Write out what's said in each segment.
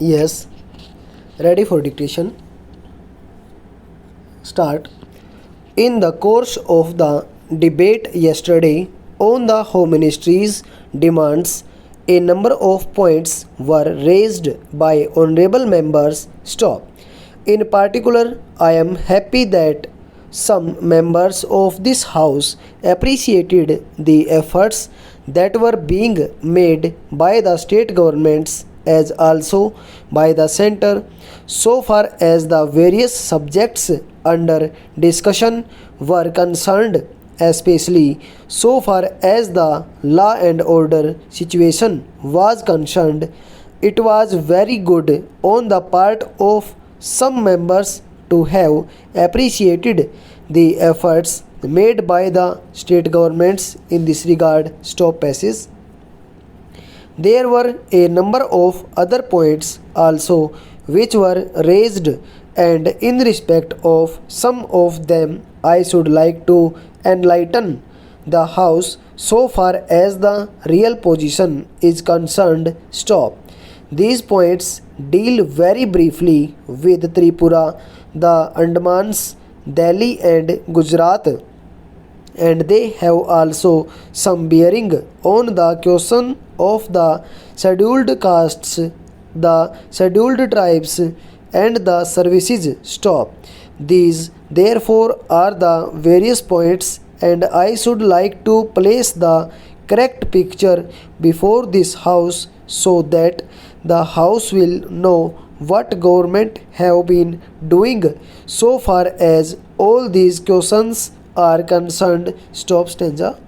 Yes, ready for dictation. Start. In the course of the debate yesterday on the Home Ministry's demands, a number of points were raised by honorable members. Stop. In particular, I am happy that some members of this House appreciated the efforts that were being made by the state governments as also by the center so far as the various subjects under discussion were concerned, especially so far as the law and order situation was concerned. It was very good on the part of some members to have appreciated the efforts made by the state governments in this regard. Stop passage. There were a number of other points also which were raised, and in respect of some of them, I should like to enlighten the House so far as the real position is concerned. Stop. These points deal very briefly with Tripura, the Andamans, Delhi, and Gujarat, and they have also some bearing on the question of the scheduled castes, the scheduled tribes, and the services. Stop. These, therefore, are the various points, and I should like to place the correct picture before this House so that the House will know what government have been doing so far as all these questions are concerned. Stop stanza.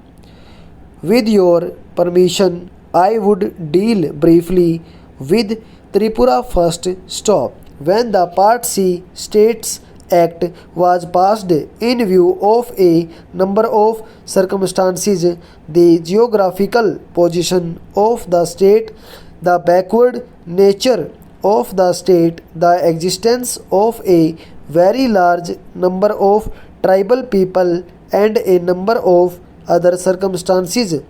With your permission, I would deal briefly with Tripura first. Stop. When the Part C States Act was passed in view of a number of circumstances, the geographical position of the state, the backward nature of the state, the existence of a very large number of tribal people, and a number of other circumstances,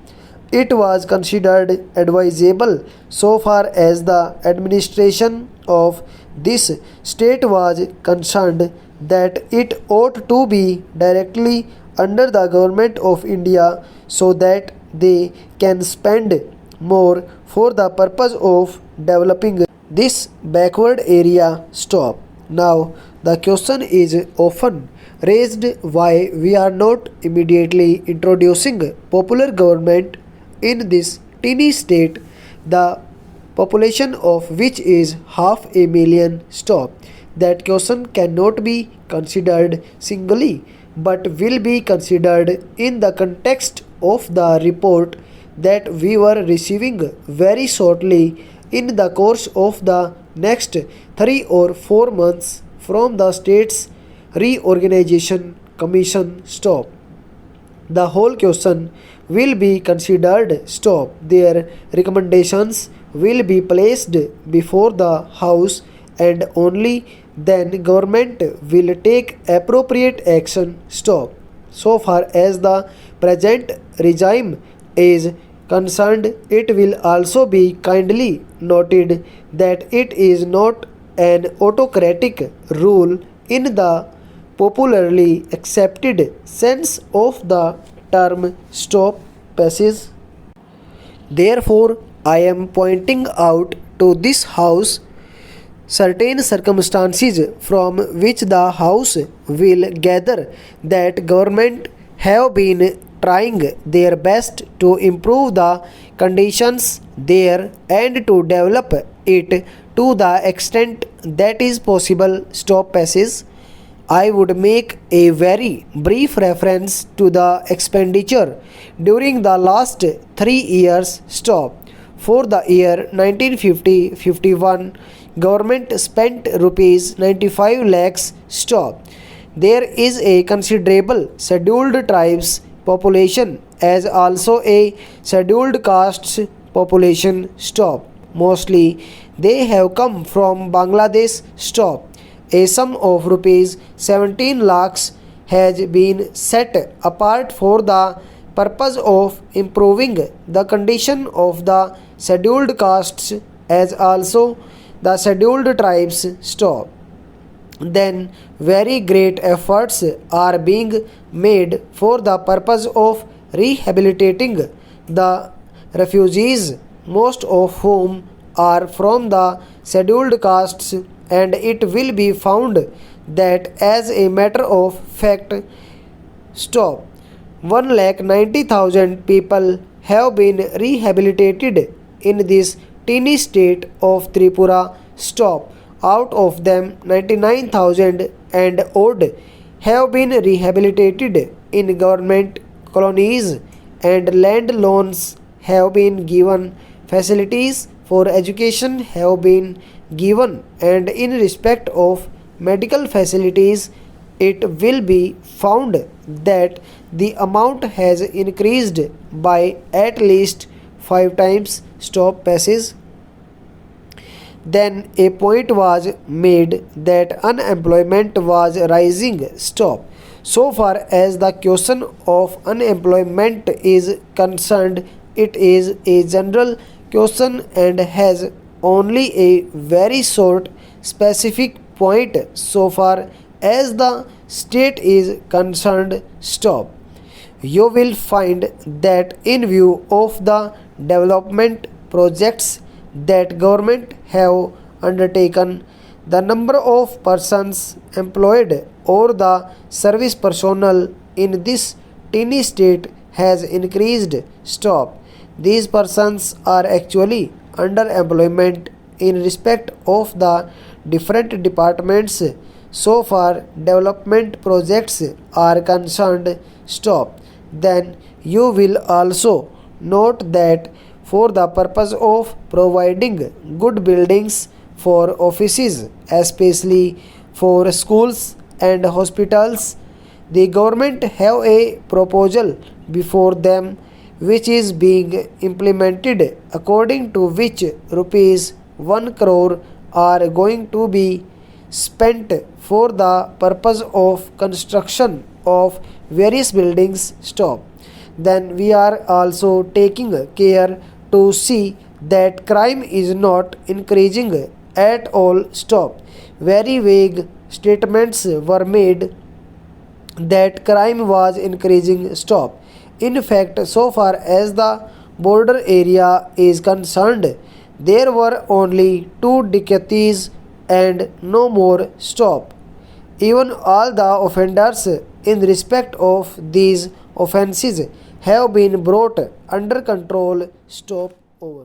it was considered advisable so far as the administration of this state was concerned that it ought to be directly under the government of India so that they can spend more for the purpose of developing this backward area. Stop. Now, the question is often raised why we are not immediately introducing popular government in this teeny state, the population of which is 500,000. Stop. That question cannot be considered singly but will be considered in the context of the report that we were receiving very shortly in the course of the next 3 or 4 months from the state's reorganization commission. Stop. The whole question will be considered. Stop. Their recommendations will be placed before the House, and only then government will take appropriate action. Stop. So far as the present regime is concerned, it will also be kindly noted that it is not an autocratic rule in the popularly accepted sense of the term. Stop passage. Therefore, I am pointing out to this House certain circumstances from which the House will gather that government have been trying their best to improve the conditions there and to develop it to the extent that is possible. Stop passage. I would make a very brief reference to the expenditure during the last 3 years. Stop. For the year 1950-51, government spent rupees 95 lakhs. Stop. There is a considerable scheduled tribes population as also a scheduled castes population. Stop. Mostly they have come from Bangladesh. Stop. A sum of rupees 17 lakhs has been set apart for the purpose of improving the condition of the scheduled castes as also the scheduled tribes stop. Then very great efforts are being made for the purpose of rehabilitating the refugees, most of whom are from the scheduled castes, and it will be found that as a matter of fact, stop. 1,90,000 people have been rehabilitated in this teeny state of Tripura. Stop. Out of them, 99,000 and odd have been rehabilitated in government colonies, and land loans have been given, facilities for education have been given, and in respect of medical facilities, it will be found that the amount has increased by at least 5 times. Stop passage. Then a point was made that unemployment was rising. Stop. So far as the question of unemployment is concerned, it is a general question and has only a very short specific point so far as the state is concerned. Stop. You will find that in view of the development projects that government have undertaken, the number of persons employed or the service personnel in this teeny state has increased. Stop. These persons are actually underemployment in respect of the different departments so far development projects are concerned. Stop. Then you will also note that for the purpose of providing good buildings for offices, especially for schools and hospitals, the government have a proposal before them which is being implemented, according to which rupees 1 crore are going to be spent for the purpose of construction of various buildings. Stop. Then we are also taking care to see that crime is not increasing at all. Stop. Very vague statements were made that crime was increasing. Stop. In fact, so far as the border area is concerned, there were only 2 dacoities and no more. Stop. Even all the offenders in respect of these offences have been brought under control. Stop. Over.